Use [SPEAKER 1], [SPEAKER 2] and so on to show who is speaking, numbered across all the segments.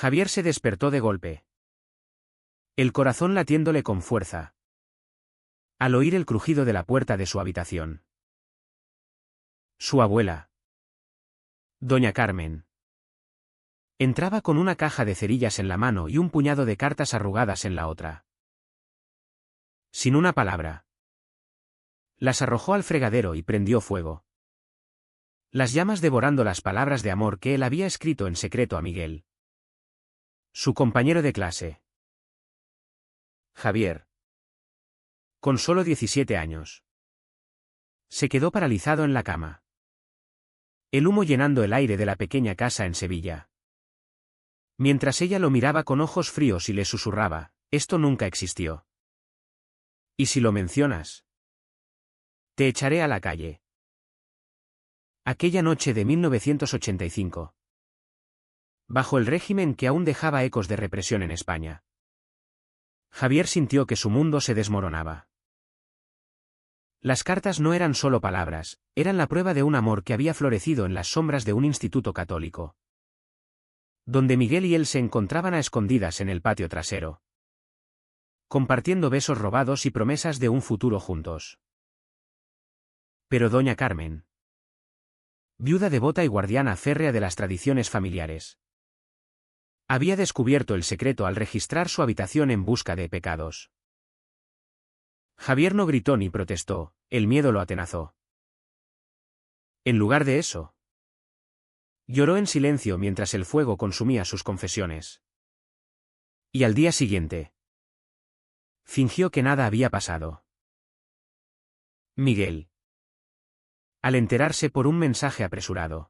[SPEAKER 1] Javier se despertó de golpe, el corazón latiéndole con fuerza, al oír el crujido de la puerta de su habitación. Su abuela, doña Carmen, entraba con una caja de cerillas en la mano y un puñado de cartas arrugadas en la otra. Sin una palabra, las arrojó al fregadero y prendió fuego, las llamas devorando las palabras de amor que él había escrito en secreto a Miguel, su compañero de clase. Javier, con solo 17 años, se quedó paralizado en la cama, el humo llenando el aire de la pequeña casa en Sevilla. Mientras ella lo miraba con ojos fríos y le susurraba, esto nunca existió. ¿Y si lo mencionas? Te echaré a la calle. Aquella noche de 1985. Bajo el régimen que aún dejaba ecos de represión en España, Javier sintió que su mundo se desmoronaba. Las cartas no eran solo palabras, eran la prueba de un amor que había florecido en las sombras de un instituto católico, donde Miguel y él se encontraban a escondidas en el patio trasero, compartiendo besos robados y promesas de un futuro juntos. Pero doña Carmen, viuda devota y guardiana férrea de las tradiciones familiares, había descubierto el secreto al registrar su habitación en busca de pecados. Javier no gritó ni protestó, el miedo lo atenazó. En lugar de eso, lloró en silencio mientras el fuego consumía sus confesiones. Y al día siguiente, fingió que nada había pasado. Miguel, al enterarse por un mensaje apresurado,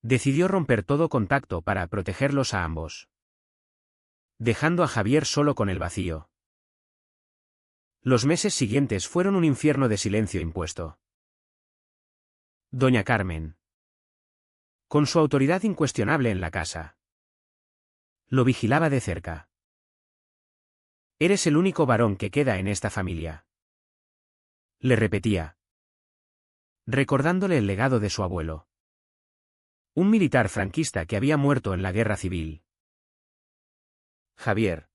[SPEAKER 1] decidió romper todo contacto para protegerlos a ambos, dejando a Javier solo con el vacío. Los meses siguientes fueron un infierno de silencio impuesto. Doña Carmen, con su autoridad incuestionable en la casa, lo vigilaba de cerca. Eres el único varón que queda en esta familia, le repetía, recordándole el legado de su abuelo, un militar franquista que había muerto en la guerra civil. Javier,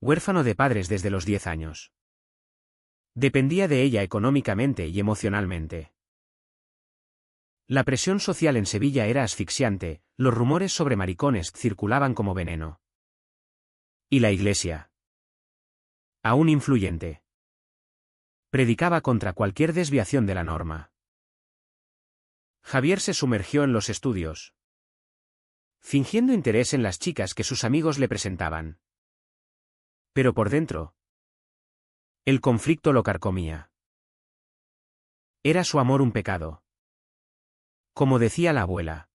[SPEAKER 1] huérfano de padres desde los 10 años, dependía de ella económicamente y emocionalmente. La presión social en Sevilla era asfixiante, los rumores sobre maricones circulaban como veneno. Y la Iglesia, aún influyente, predicaba contra cualquier desviación de la norma. Javier se sumergió en los estudios, fingiendo interés en las chicas que sus amigos le presentaban. Pero por dentro, el conflicto lo carcomía. ¿Era su amor un pecado, como decía la abuela,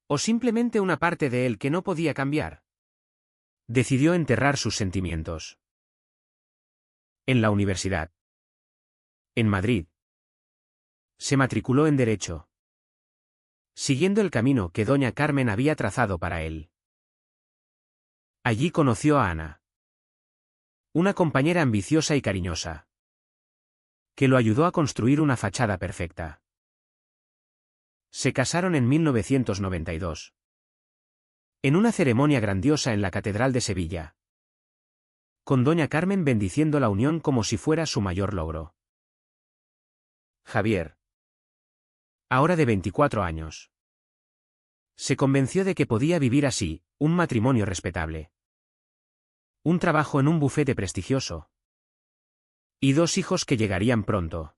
[SPEAKER 1] o simplemente una parte de él que no podía cambiar? Decidió enterrar sus sentimientos. En la universidad, en Madrid, se matriculó en Derecho, siguiendo el camino que doña Carmen había trazado para él. Allí conoció a Ana, una compañera ambiciosa y cariñosa, que lo ayudó a construir una fachada perfecta. Se casaron en 1992. En una ceremonia grandiosa en la Catedral de Sevilla, con doña Carmen bendiciendo la unión como si fuera su mayor logro. Javier, ahora de 24 años, se convenció de que podía vivir así, un matrimonio respetable, un trabajo en un bufete prestigioso, y 2 hijos que llegarían pronto.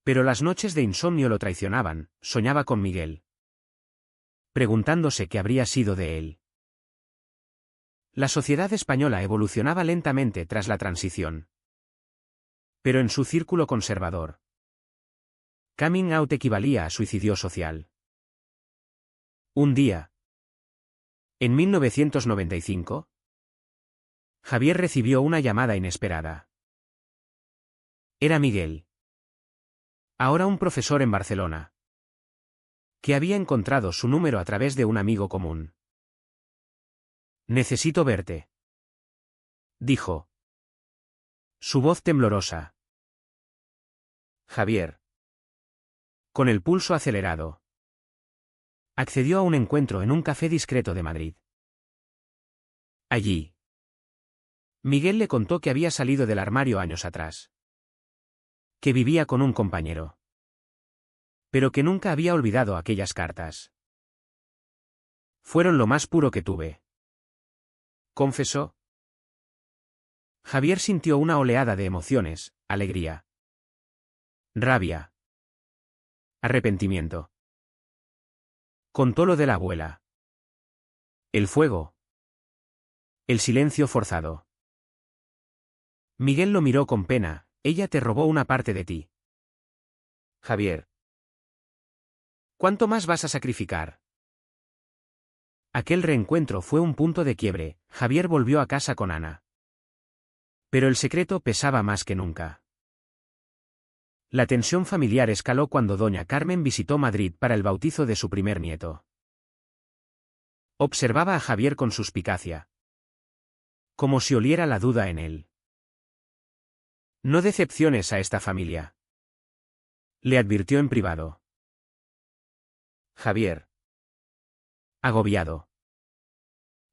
[SPEAKER 1] Pero las noches de insomnio lo traicionaban, soñaba con Miguel, preguntándose qué habría sido de él. La sociedad española evolucionaba lentamente tras la transición. Pero en su círculo conservador, coming out equivalía a suicidio social. Un día, en 1995, Javier recibió una llamada inesperada. Era Miguel, ahora un profesor en Barcelona, que había encontrado su número a través de un amigo común. Necesito verte, dijo, su voz temblorosa. Javier, con el pulso acelerado, Accedió a un encuentro en un café discreto de Madrid. Allí, Miguel le contó que había salido del armario años atrás. Que vivía con un compañero. Pero que nunca había olvidado aquellas cartas. Fueron lo más puro que tuve, confesó. Javier sintió una oleada de emociones, alegría, rabia, arrepentimiento. Contó lo de la abuela. El fuego. El silencio forzado. Miguel lo miró con pena. Ella te robó una parte de ti. Javier. ¿Cuánto más vas a sacrificar? Aquel reencuentro fue un punto de quiebre. Javier volvió a casa con Ana. Pero el secreto pesaba más que nunca. La tensión familiar escaló cuando doña Carmen visitó Madrid para el bautizo de su primer nieto. Observaba a Javier con suspicacia. Como si oliera la duda en él. No decepciones a esta familia. Le advirtió en privado. Javier. Agobiado.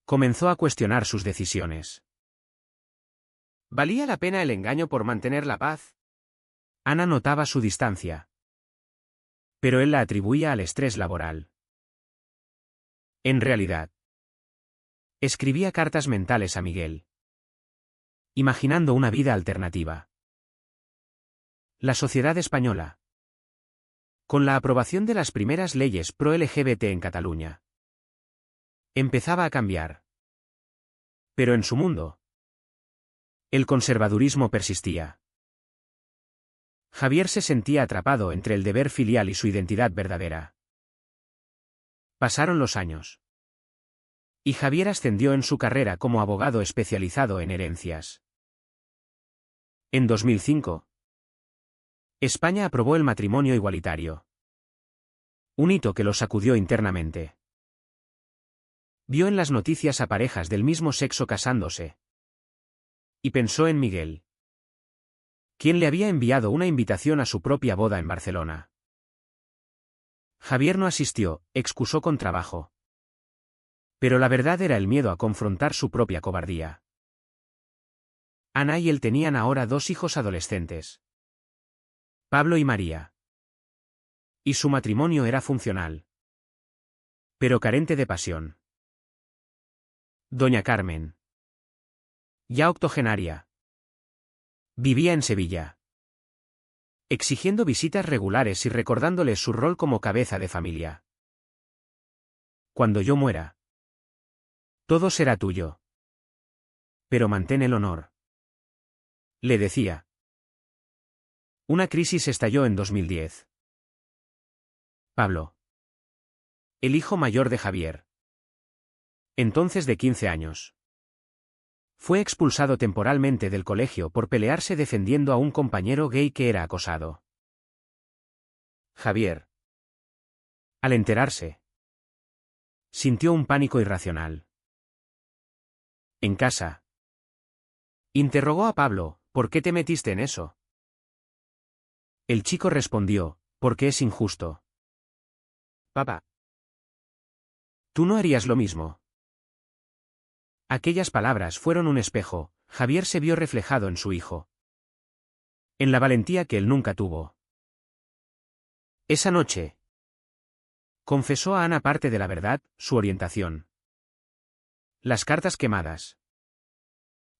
[SPEAKER 1] Comenzó a cuestionar sus decisiones. ¿Valía la pena el engaño por mantener la paz? Ana notaba su distancia. Pero él la atribuía al estrés laboral. En realidad, escribía cartas mentales a Miguel, imaginando una vida alternativa. La sociedad española, con la aprobación de las primeras leyes pro-LGBT en Cataluña, empezaba a cambiar. Pero en su mundo, el conservadurismo persistía. Javier se sentía atrapado entre el deber filial y su identidad verdadera. Pasaron los años. Y Javier ascendió en su carrera como abogado especializado en herencias. En 2005, España aprobó el matrimonio igualitario. Un hito que lo sacudió internamente. Vio en las noticias a parejas del mismo sexo casándose. Y pensó en Miguel, quien le había enviado una invitación a su propia boda en Barcelona. Javier no asistió, excusó con trabajo. Pero la verdad era el miedo a confrontar su propia cobardía. Ana y él tenían ahora 2 hijos adolescentes. Pablo y María. Y su matrimonio era funcional. Pero carente de pasión. Doña Carmen. Ya octogenaria. Vivía en Sevilla. Exigiendo visitas regulares y recordándoles su rol como cabeza de familia. Cuando yo muera, todo será tuyo. Pero mantén el honor. Le decía. Una crisis estalló en 2010. Pablo. El hijo mayor de Javier. Entonces de 15 años. Fue expulsado temporalmente del colegio por pelearse defendiendo a un compañero gay que era acosado. Javier. Al enterarse, sintió un pánico irracional. En casa. Interrogó a Pablo, ¿por qué te metiste en eso? El chico respondió, porque es injusto. Papá. ¿Tú no harías lo mismo? Aquellas palabras fueron un espejo. Javier se vio reflejado en su hijo. En la valentía que él nunca tuvo. Esa noche, confesó a Ana parte de la verdad, su orientación. Las cartas quemadas.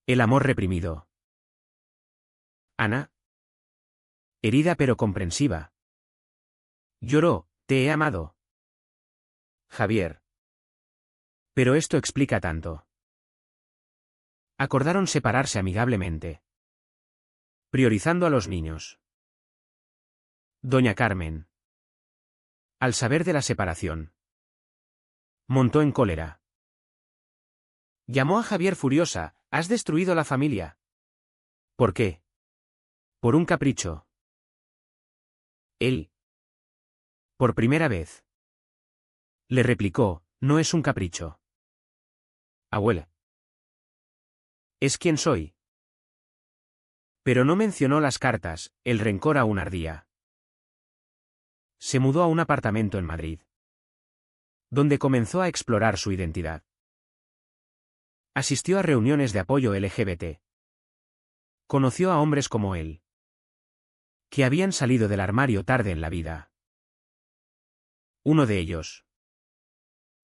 [SPEAKER 1] El amor reprimido. Ana. Herida pero comprensiva. Lloró, te he amado. Javier. Pero esto explica tanto. Acordaron separarse amigablemente. Priorizando a los niños. Doña Carmen. Al saber de la separación, montó en cólera. Llamó a Javier furiosa, has destruido la familia. ¿Por qué? Por un capricho. Él. Por primera vez. Le replicó, no es un capricho. Abuela. Es quien soy. Pero no mencionó las cartas, el rencor aún ardía. Se mudó a un apartamento en Madrid. donde comenzó a explorar su identidad. Asistió a reuniones de apoyo LGBT. Conoció a hombres como él, que habían salido del armario tarde en la vida. Uno de ellos,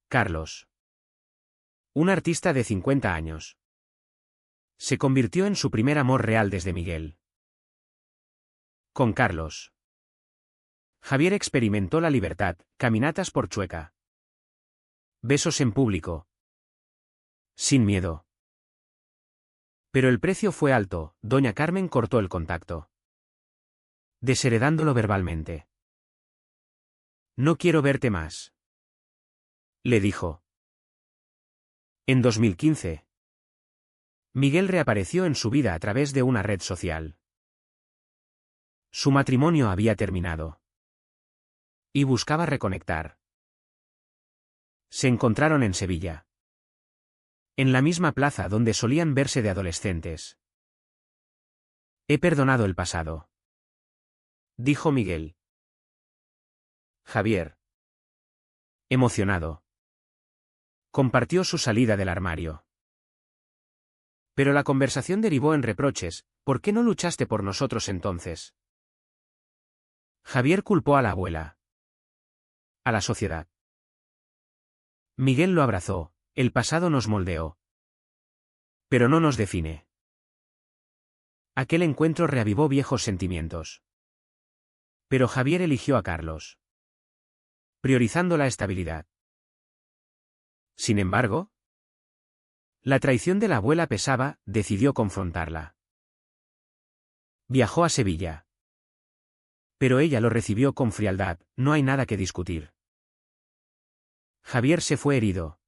[SPEAKER 1] Carlos, un artista de 50 años, se convirtió en su primer amor real desde Miguel. Con Carlos, Javier experimentó la libertad, caminatas por Chueca, besos en público, sin miedo. Pero el precio fue alto. Doña Carmen cortó el contacto, desheredándolo verbalmente. No quiero verte más, le dijo. En 2015, Miguel reapareció en su vida a través de una red social. Su matrimonio había terminado y buscaba reconectar. Se encontraron en Sevilla, en la misma plaza donde solían verse de adolescentes. He perdonado el pasado, dijo Miguel. Javier, emocionado, compartió su salida del armario. Pero la conversación derivó en reproches. ¿Por qué no luchaste por nosotros entonces? Javier culpó a la abuela, a la sociedad. Miguel lo abrazó. El pasado nos moldeó, pero no nos define. Aquel encuentro reavivó viejos sentimientos. Pero Javier eligió a Carlos, priorizando la estabilidad. Sin embargo, la traición de la abuela pesaba. Decidió confrontarla. Viajó a Sevilla, pero ella lo recibió con frialdad. No hay nada que discutir. Javier se fue herido,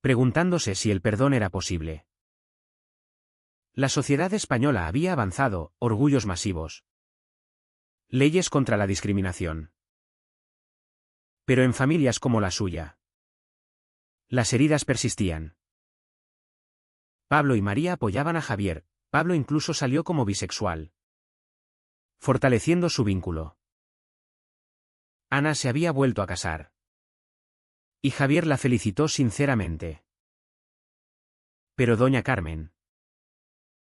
[SPEAKER 1] preguntándose si el perdón era posible. La sociedad española había avanzado, orgullos masivos, leyes contra la discriminación. Pero en familias como la suya, las heridas persistían. Pablo y María apoyaban a Javier. Pablo incluso salió como bisexual, fortaleciendo su vínculo. Ana se había vuelto a casar, y Javier la felicitó sinceramente. Pero doña Carmen,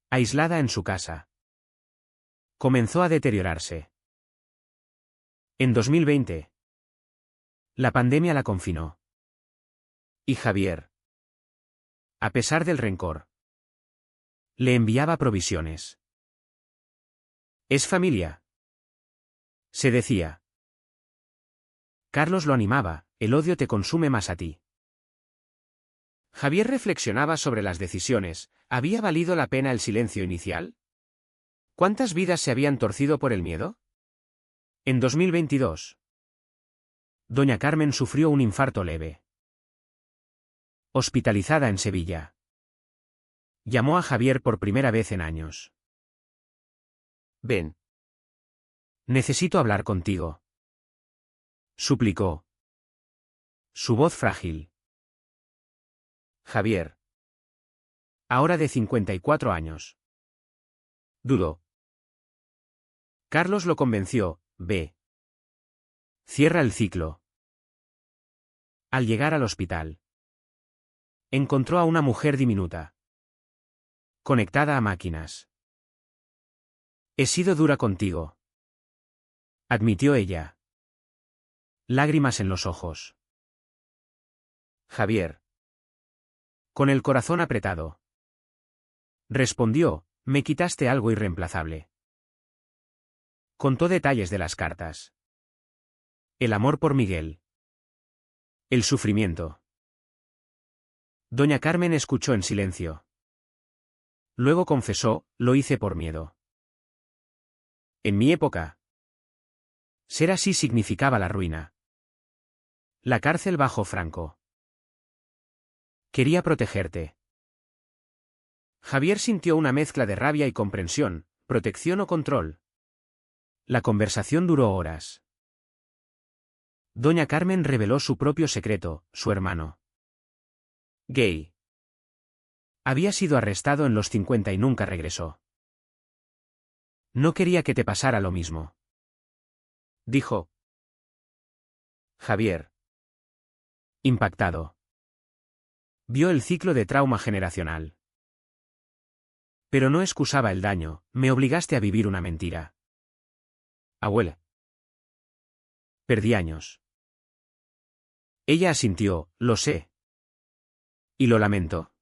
[SPEAKER 1] aislada en su casa, comenzó a deteriorarse. En 2020, la pandemia la confinó. Y Javier, a pesar del rencor, le enviaba provisiones. Es familia, se decía. Carlos lo animaba. El odio te consume más a ti. Javier reflexionaba sobre las decisiones. ¿Había valido la pena el silencio inicial? ¿Cuántas vidas se habían torcido por el miedo? En 2022, doña Carmen sufrió un infarto leve, hospitalizada en Sevilla. Llamó a Javier por primera vez en años. Ven. Necesito hablar contigo, suplicó. Su voz frágil. Javier, ahora de 54 años. Dudó. Carlos lo convenció. Ve. Cierra el ciclo. Al llegar al hospital, encontró a una mujer diminuta, conectada a máquinas. He sido dura contigo, admitió ella. Lágrimas en los ojos. Javier, con el corazón apretado, respondió, me quitaste algo irreemplazable. Contó detalles de las cartas. El amor por Miguel. El sufrimiento. Doña Carmen escuchó en silencio. Luego confesó, lo hice por miedo. En mi época, ser así significaba la ruina. La cárcel bajo Franco. Quería protegerte. Javier sintió una mezcla de rabia y comprensión, protección o control. La conversación duró horas. Doña Carmen reveló su propio secreto. Su hermano, gay, había sido arrestado en los 50 y nunca regresó. No quería que te pasara lo mismo, dijo. Javier, Impactado. Vio el ciclo de trauma generacional. Pero no excusaba el daño, me obligaste a vivir una mentira. Abuela. Perdí años. Ella asintió, lo sé. Y lo lamento.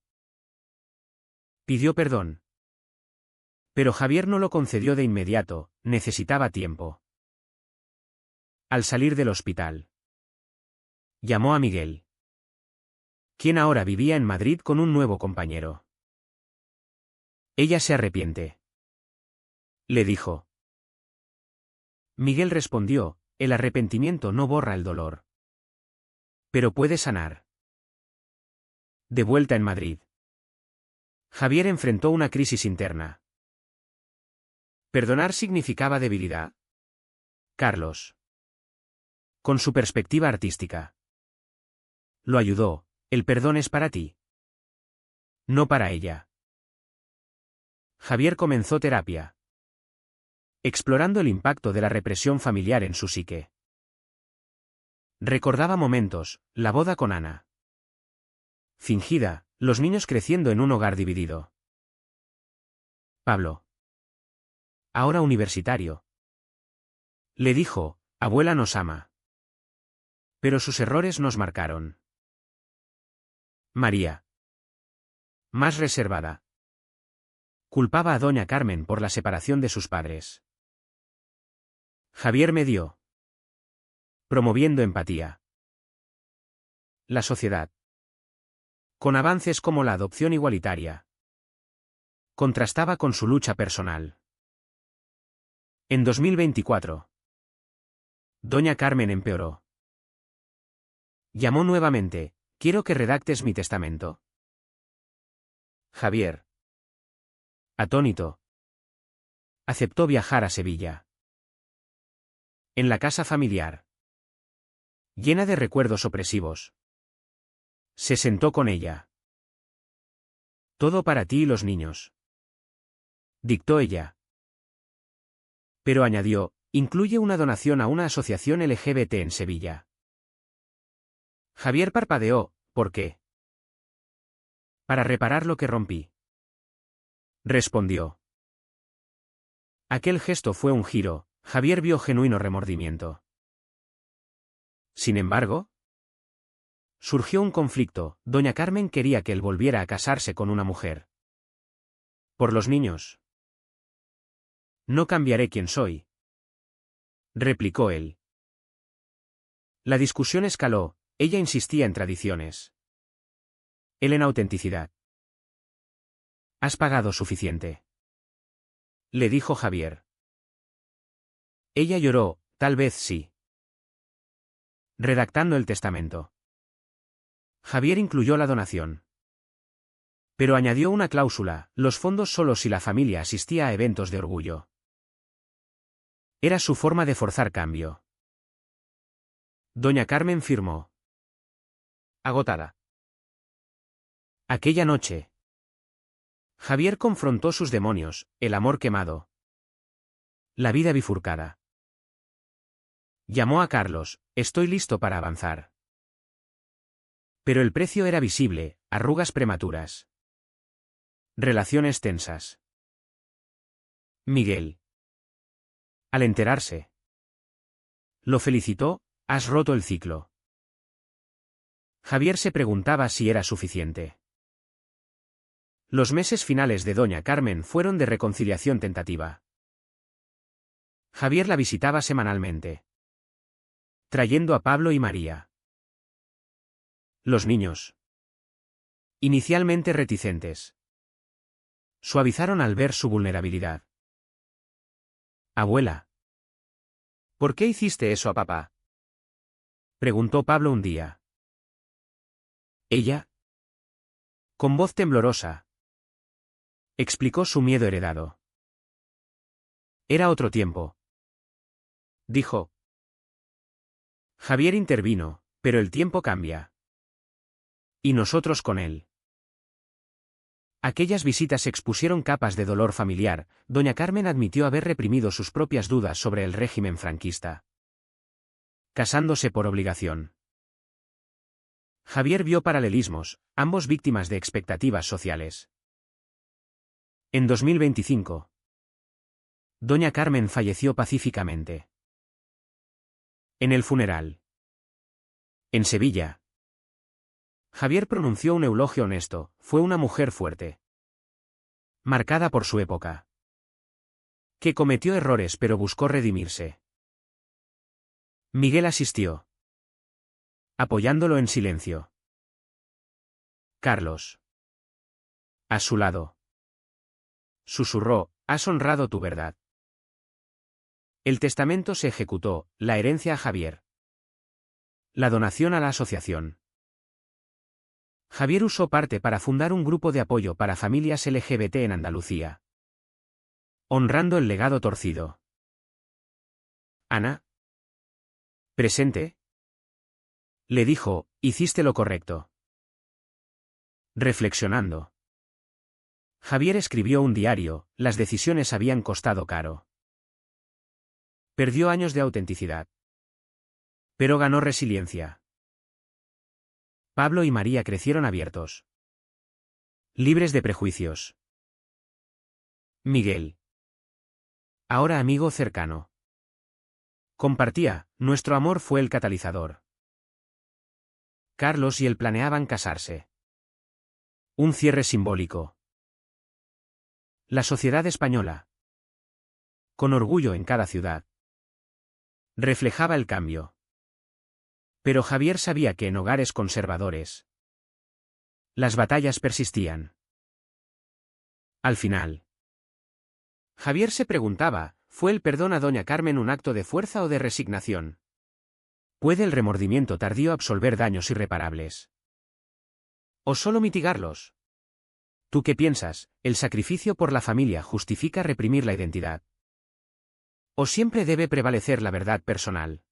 [SPEAKER 1] Pidió perdón. Pero Javier no lo concedió de inmediato, necesitaba tiempo. Al salir del hospital, llamó a Miguel, quien ahora vivía en Madrid con un nuevo compañero. Ella se arrepiente, le dijo. Miguel respondió, el arrepentimiento no borra el dolor. Pero puede sanar. De vuelta en Madrid, Javier enfrentó una crisis interna. ¿Perdonar significaba debilidad? Carlos, con su perspectiva artística, lo ayudó, el perdón es para ti. No para ella. Javier comenzó terapia, explorando el impacto de la represión familiar en su psique. Recordaba momentos, la boda con Ana. Fingida, los niños creciendo en un hogar dividido. Pablo, ahora universitario, le dijo, abuela nos ama. Pero sus errores nos marcaron. María, más reservada, culpaba a doña Carmen por la separación de sus padres. Javier medió, promoviendo empatía. La sociedad, con avances como la adopción igualitaria, contrastaba con su lucha personal. En 2024, doña Carmen empeoró. Llamó nuevamente, quiero que redactes mi testamento. Javier, atónito, aceptó viajar a Sevilla. En la casa familiar, llena de recuerdos opresivos, se sentó con ella. Todo para ti y los niños, dictó ella. Pero añadió, incluye una donación a una asociación LGBT en Sevilla. Javier parpadeó, ¿por qué? Para reparar lo que rompí, respondió. Aquel gesto fue un giro, Javier vio genuino remordimiento. Sin embargo, surgió un conflicto, doña Carmen quería que él volviera a casarse con una mujer. Por los niños. No cambiaré quién soy, replicó él. La discusión escaló, ella insistía en tradiciones. Él en autenticidad. Has pagado suficiente, le dijo Javier. Ella lloró, tal vez sí. Redactando el testamento, Javier incluyó la donación. Pero añadió una cláusula, los fondos solo si la familia asistía a eventos de orgullo. Era su forma de forzar cambio. Doña Carmen firmó. Agotada. Aquella noche, Javier confrontó sus demonios, el amor quemado, la vida bifurcada. Llamó a Carlos, estoy listo para avanzar. Pero el precio era visible, arrugas prematuras. Relaciones tensas. Miguel, al enterarse, lo felicitó, has roto el ciclo. Javier se preguntaba si era suficiente. Los meses finales de doña Carmen fueron de reconciliación tentativa. Javier la visitaba semanalmente, trayendo a Pablo y María. Los niños, inicialmente reticentes, suavizaron al ver su vulnerabilidad. Abuela, ¿por qué hiciste eso a papá?, preguntó Pablo un día. Ella, con voz temblorosa, explicó su miedo heredado. Era otro tiempo, dijo. Javier intervino, pero el tiempo cambia. Y nosotros con él. Aquellas visitas expusieron capas de dolor familiar, doña Carmen admitió haber reprimido sus propias dudas sobre el régimen franquista. Casándose por obligación. Javier vio paralelismos, ambos víctimas de expectativas sociales. En 2025. Doña Carmen falleció pacíficamente. En el funeral. En Sevilla. Javier pronunció un eulogio honesto, fue una mujer fuerte. Marcada por su época. Que cometió errores pero buscó redimirse. Miguel asistió. Apoyándolo en silencio. Carlos. A su lado. Susurró, has honrado tu verdad. El testamento se ejecutó, la herencia a Javier. La donación a la asociación. Javier usó parte para fundar un grupo de apoyo para familias LGBT en Andalucía. Honrando el legado torcido. Ana. ¿Presente? Le dijo, hiciste lo correcto. Reflexionando. Javier escribió un diario, las decisiones habían costado caro. Perdió años de autenticidad. Pero ganó resiliencia. Pablo y María crecieron abiertos. Libres de prejuicios. Miguel. Ahora amigo cercano. Compartía, nuestro amor fue el catalizador. Carlos y él planeaban casarse. Un cierre simbólico. La sociedad española. Con orgullo en cada ciudad. Reflejaba el cambio. Pero Javier sabía que en hogares conservadores las batallas persistían. Al final. Javier se preguntaba, ¿fue el perdón a doña Carmen un acto de fuerza o de resignación? ¿Puede el remordimiento tardío absolver daños irreparables? ¿O solo mitigarlos? ¿Tú qué piensas? ¿El sacrificio por la familia justifica reprimir la identidad? ¿O siempre debe prevalecer la verdad personal?